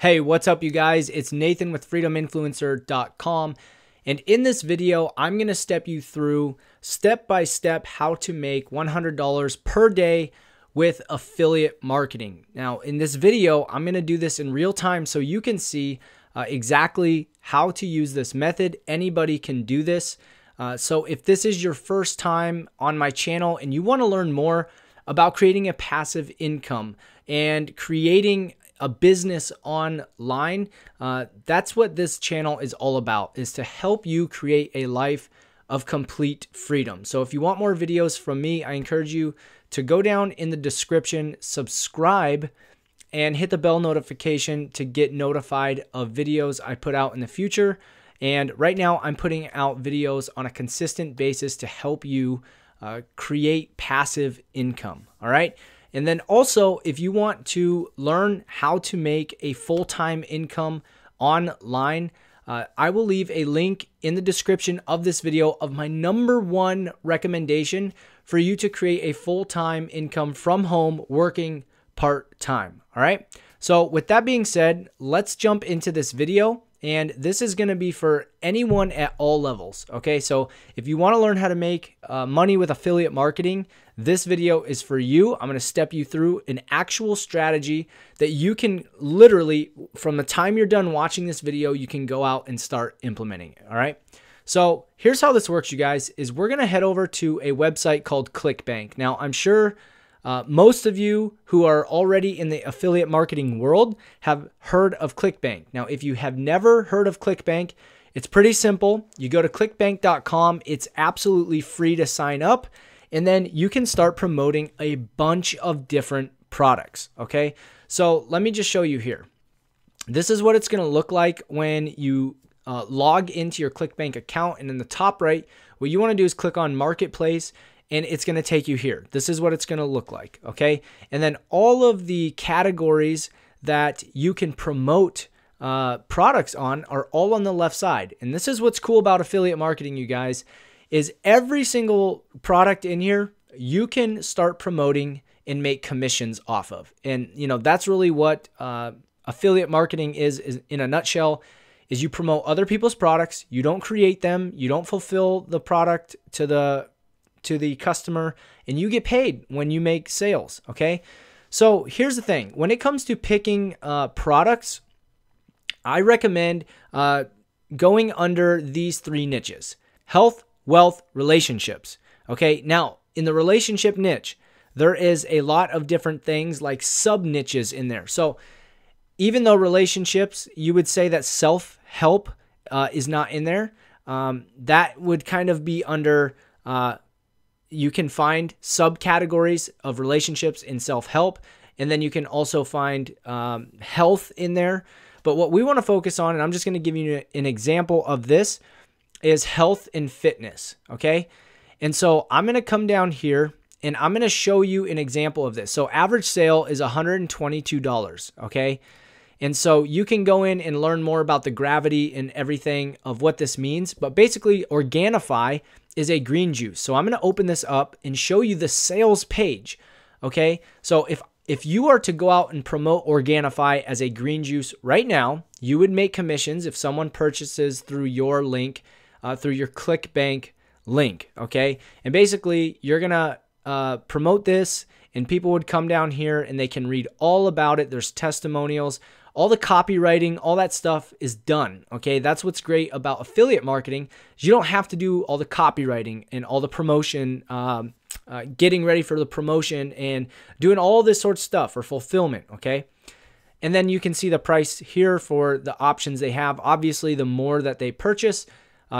Hey, what's up, you guys? It's Nathan with freedominfluencer.com. And in this video, I'm going to step you through step by step how to make $100 per day with affiliate marketing. Now, in this video, I'm going to do this in real time so you can see exactly how to use this method. Anybody can do this. So if this is your first time on my channel and you want to learn more about creating a passive income and creating a business online, that's what this channel is all about, is to help you create a life of complete freedom. So if you want more videos from me, I encourage you to go down in the description, subscribe, and hit the bell notification to get notified of videos I put out in the future. And right now I'm putting out videos on a consistent basis to help you create passive income. All right. And then also, if you want to learn how to make a full-time income online, I will leave a link in the description of this video of my #1 recommendation for you to create a full-time income from home working part-time. All right. So with that being said, let's jump into this video. And this is going to be for anyone at all levels. Okay, so if you want to learn how to make money with affiliate marketing, this video is for you. I'm going to step you through an actual strategy that you can literally, from the time you're done watching this video, you can go out and start implementing it. All right. So here's how this works, you guys, is we're going to head over to a website called ClickBank. Now, I'm sure most of you who are already in the affiliate marketing world have heard of ClickBank. Now, if you have never heard of ClickBank, it's pretty simple. You go to clickbank.com. It's absolutely free to sign up, and then you can start promoting a bunch of different products. Okay, so let me just show you here. This is what it's going to look like when you log into your ClickBank account, and in the top right, what you want to do is click on Marketplace. And it's going to take you here. This is what it's going to look like, okay? And then all of the categories that you can promote products on are all on the left side. And this is what's cool about affiliate marketing, you guys, is every single product in here you can start promoting and make commissions off of. And you know, that's really what affiliate marketing is in a nutshell. Is you promote other people's products, you don't create them, you don't fulfill the product to the customer, and you get paid when you make sales. Okay. So here's the thing. When it comes to picking products, I recommend going under these 3 niches: health, wealth, relationships. Okay. Now in the relationship niche, there is a lot of different things like sub niches in there. So even though relationships, you would say that self-help is not in there, that would kind of be under, you can find subcategories of relationships in self-help, and then you can also find health in there. But what we want to focus on, and I'm just going to give you an example of this, is health and fitness, okay? And so I'm going to come down here, and I'm going to show you an example of this. So average sale is $122, okay? And so you can go in and learn more about the gravity and everything of what this means. But basically, Organifi is a green juice. So I'm going to open this up and show you the sales page. Okay. So if you are to go out and promote Organifi as a green juice right now, you would make commissions if someone purchases through your link, through your ClickBank link. Okay. And basically you're going to promote this, and people would come down here and they can read all about it. There's testimonials. All the copywriting, all that stuff is done, okay? That's what's great about affiliate marketing. You don't have to do all the copywriting and all the promotion, getting ready for the promotion and doing all this sort of stuff for fulfillment, okay? And then you can see the price here for the options they have. Obviously, the more that they purchase,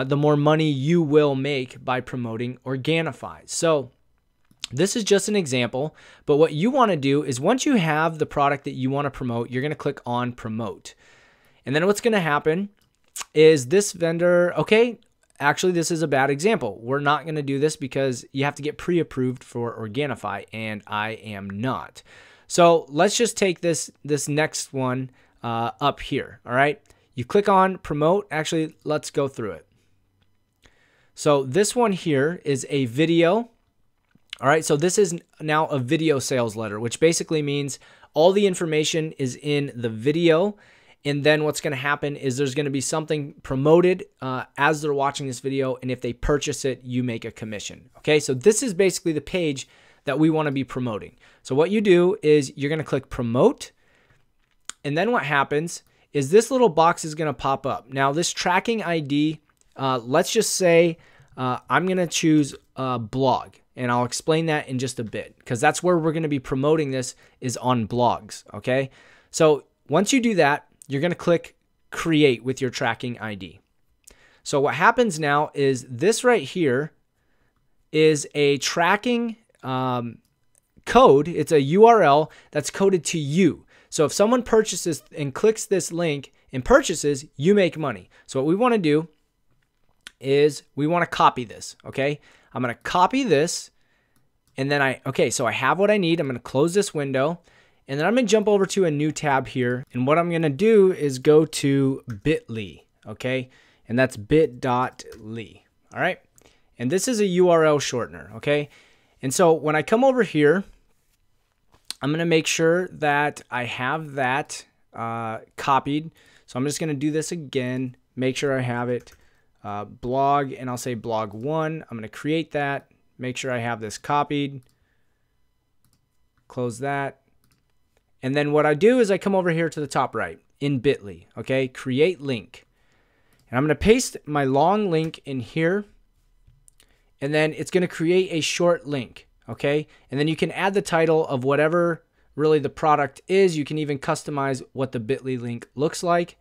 the more money you will make by promoting Organifi. So this is just an example, but what you want to do is once you have the product that you want to promote, you're going to click on promote. And then what's going to happen is this vendor, okay, actually this is a bad example. We're not going to do this because you have to get pre-approved for Organifi, and I am not. So let's just take this next one up here, all right? You click on promote. Actually, let's go through it. So this one here is a video. All right, so this is now a video sales letter, which basically means all the information is in the video, And then what's going to happen is there's going to be something promoted as they're watching this video. And if they purchase it, you make a commission. Okay, so this is basically the page that we want to be promoting. So what you do is you're going to click promote. And then what happens is this little box is going to pop up. Now this tracking ID, let's just say I'm going to choose blog. And I'll explain that in just a bit because that's where we're going to be promoting this is on blogs. Okay, so once you do that, you're going to click create with your tracking ID. So what happens now is this right here is a tracking code. It's a URL that's coded to you. So if someone purchases and clicks this link and purchases, you make money. So what we want to do is we want to copy this. Okay, I'm going to copy this and then so I have what I need. I'm going to close this window. And then I'm going to jump over to a new tab here. And what I'm going to do is go to bit.ly, okay? And that's bit.ly, all right? And this is a URL shortener, okay? And so when I come over here, I'm going to make sure that I have that copied. So I'm just going to do this again, make sure I have it. Blog, and I'll say blog 1. I'm going to create that, make sure I have this copied. Close that. And then what I do is I come over here to the top right in bit.ly, okay? Create link. And I'm going to paste my long link in here. And then it's going to create a short link, okay? And then you can add the title of whatever really the product is. You can even customize what the bit.ly link looks like.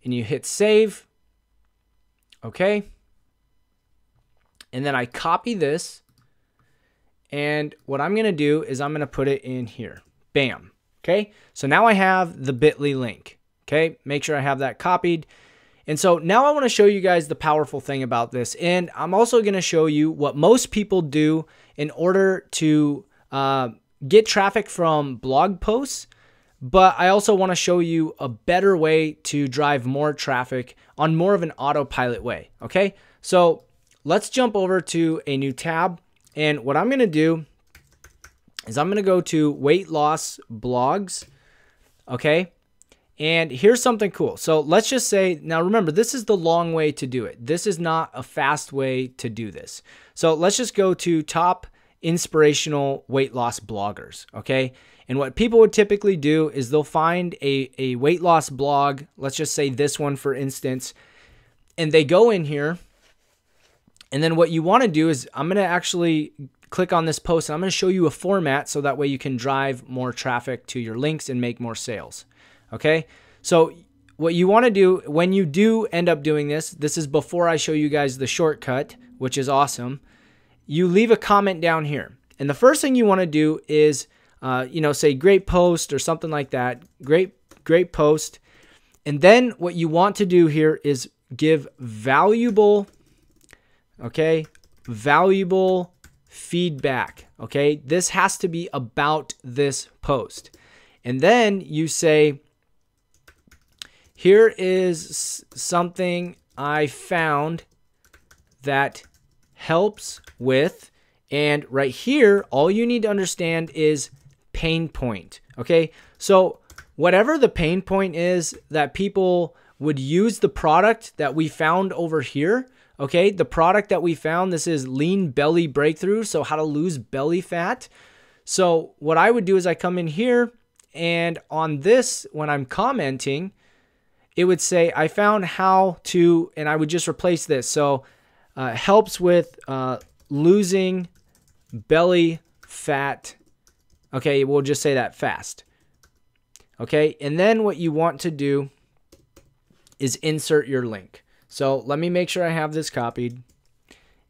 And you hit save, okay? And then I copy this. And what I'm going to do is I'm going to put it in here. Bam. Okay, so now I have the bit.ly link. Okay, make sure I have that copied. And so now I want to show you guys the powerful thing about this. And I'm also going to show you what most people do in order to get traffic from blog posts. But I also want to show you a better way to drive more traffic on more of an autopilot way. Okay, so let's jump over to a new tab. And what I'm going to do is I'm going to go to weight loss blogs, okay? And here's something cool. So let's just say, now remember, this is the long way to do it. This is not a fast way to do this. So let's just go to top inspirational weight loss bloggers, okay? And what people would typically do is they'll find a weight loss blog, let's just say this one for instance, and they go in here, and then what you want to do is I'm going to actually click on this post and I'm going to show you a format so that way you can drive more traffic to your links and make more sales. Okay, so what you want to do when you do end up doing this is before I show you guys the shortcut, which is awesome. You leave a comment down here, and the first thing you want to do is say great post or something like that. Great post. And then what you want to do here is give valuable feedback. Okay, this has to be about this post. And then you say, here is something I found that helps with, and right here, all you need to understand is pain point. Okay, so whatever the pain point is that people would use the product that we found over here. Okay, the product that we found, this is lean belly breakthrough. So how to lose belly fat. So what I would do is I come in here, and on this, when I'm commenting, it would say, I found how to, and I would just replace this. So helps with losing belly fat. Okay, we'll just say that fast. Okay, and then what you want to do is insert your link. So let me make sure I have this copied,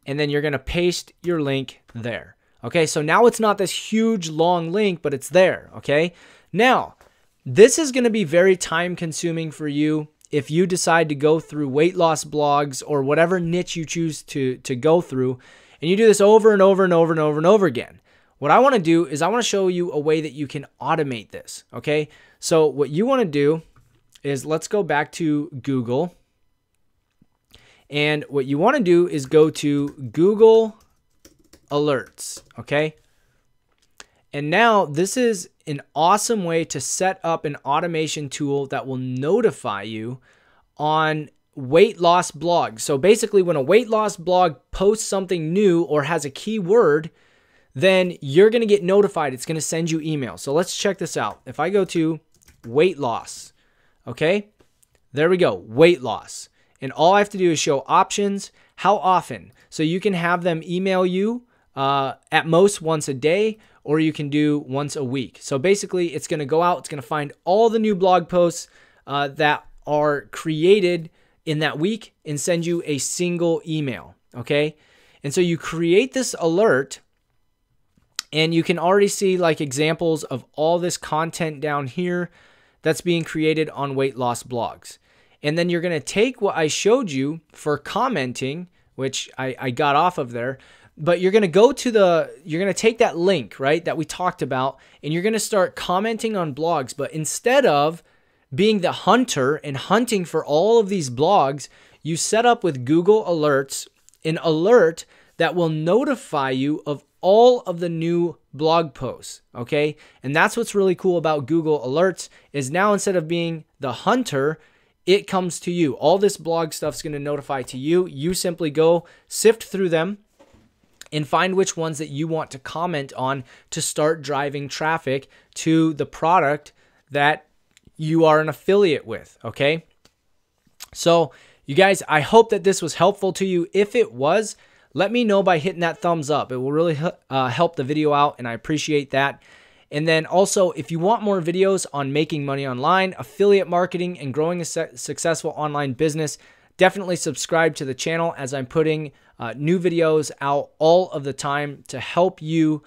and then you're going to paste your link there. Okay, so now it's not this huge long link, but it's there. Okay, now this is going to be very time consuming for you if you decide to go through weight loss blogs or whatever niche you choose to go through, and you do this over and over and over and over and over again. What I want to do is I want to show you a way that you can automate this. Okay, so what you want to do is let's go back to Google. And what you want to do is go to Google Alerts, okay? And now this is an awesome way to set up an automation tool that will notify you on weight loss blogs. So basically, when a weight loss blog posts something new or has a keyword, then you're going to get notified. It's going to send you email. So let's check this out. If I go to weight loss, okay, there we go, weight loss. And all I have to do is show options, how often. So you can have them email you at most once a day, or you can do once a week. So basically, it's going to go out, it's going to find all the new blog posts that are created in that week and send you a single email, okay? And so you create this alert, and you can already see like examples of all this content down here that's being created on weight loss blogs. And then you're going to take what I showed you for commenting, which I got off of there, but you're going to go to you're going to take that link, right, that we talked about, and you're going to start commenting on blogs. But instead of being the hunter and hunting for all of these blogs, you set up with Google Alerts an alert that will notify you of all of the new blog posts, okay? And that's what's really cool about Google Alerts is now instead of being the hunter, it comes to you. All this blog stuff's going to notify to you. You simply go sift through them and find which ones that you want to comment on to start driving traffic to the product that you are an affiliate with, okay? So you guys, I hope that this was helpful to you. If it was, let me know by hitting that thumbs up. It will really help the video out, and I appreciate that. And then also, if you want more videos on making money online, affiliate marketing, and growing a successful online business, definitely subscribe to the channel as I'm putting new videos out all of the time to help you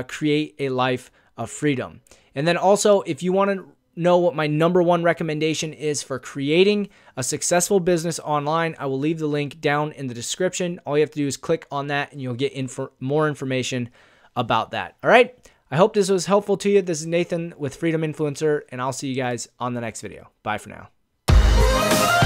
create a life of freedom. And then also, if you want to know what my #1 recommendation is for creating a successful business online, I will leave the link down in the description. All you have to do is click on that and you'll get more information about that. All right. I hope this was helpful to you. This is Nathan with Freedom Influencer, and I'll see you guys on the next video. Bye for now.